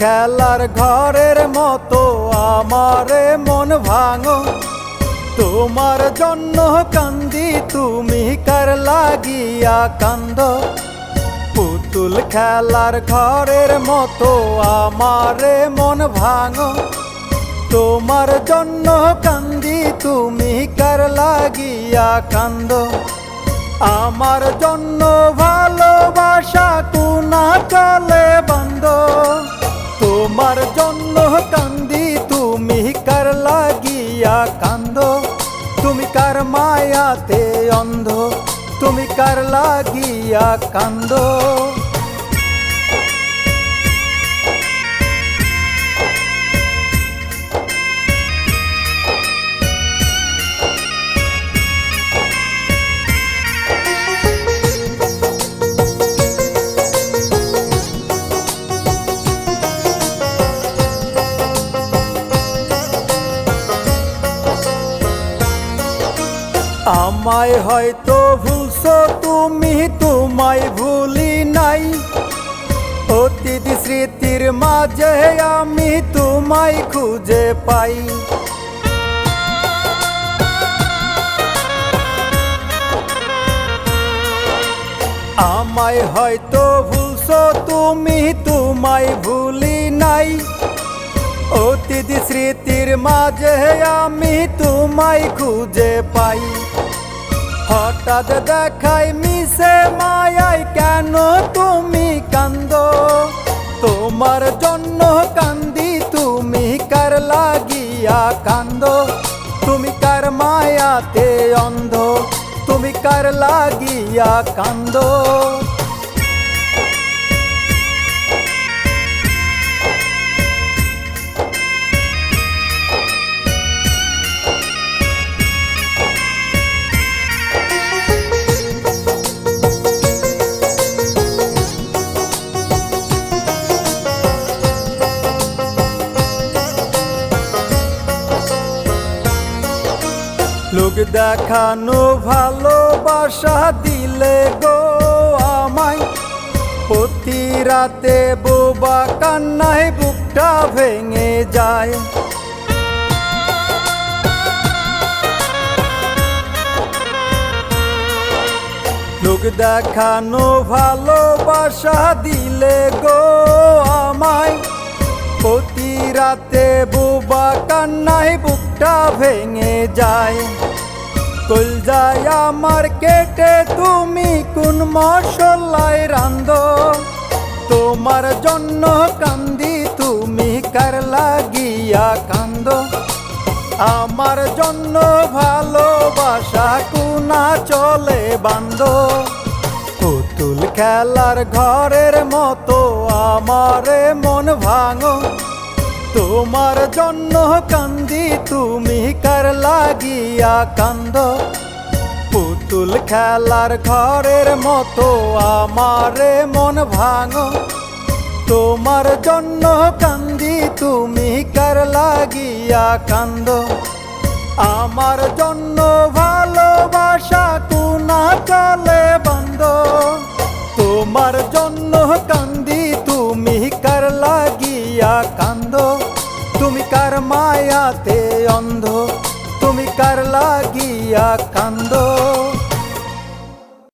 খেলার ঘরের মতো আমারে মন ভাঙো, তোমার জন্য কান্দি তুমি কার লাগিয়া কান্দ। পুতুল খেলার ঘরের মতো আমারে মন ভাঙো, তোমার জন্য কান্দি তুমি কার লাগিয়া কান্দ। আমার জন্য ভালোবাসা কোনা চলে বন্ধ, তোমার জন্য কান্দি তুমি কার লাগিয়া কান্দ। তুমি কার মায়াতে অন্ধ, তুমি কার লাগিয়া কান্দ। আমায় হয়তো ভুলছো তুমি, তোমায় ভুলি নাই। অতীত স্মৃতির মাঝে আমি তোমায় খুঁজে পাই। আমায় হয়তো ভুলছো তুমি, তোমায় ভুলি নাই। অতীত স্মৃতির মাঝে আমি তোমায় খুঁজে পাই। হঠাৎ দেখাই মিশে মায়ায় কেন তুমি কান্দ, তোমার জন্য কান্দি তুমি কার লাগিয়া কান্দ। তুমি কার মায়াতে অন্ধ, তুমি কার লাগিয়া কান্দ। লোক দেখানো ভালোবাসা দিলে গো আমায়, প্রতি রাতে বোবা কান্নায় বুকটা ভেঙে যায়। লোক দেখানো ভালোবাসা দিলে গো আমায়, প্রতি রাতে বোবা কান্নায় বুকটা ভেঙে যায়। কলজায় আমার কেটে তুমি কোন মশলায় রান্ধো, তোমার জন্য কান্দি তুমি কার লাগিয়া কান্দ। আমার জন্য ভালোবাসা কোনা চলে বান্ধ, পুতুল খেলার ঘরের মতো আমারে মন ভাঙো। তোমার জন্য কান্দি তুমি কার লাগিয়া কান্দ। পুতুল খেলার ঘরের মতো আমারে মন ভাঙো, তোমার জন্য কান্দি তুমি কার লাগিয়া কান্দ। আমার জন্য ভালোবাসা কোনা চলে বন্ধ, তোমার জন্য কান্দি তুমি কার লাগিয়া কান্দ। তুমি কার মায়াতে অন্ধ, তুমি কার লাগিয়া কান্দ।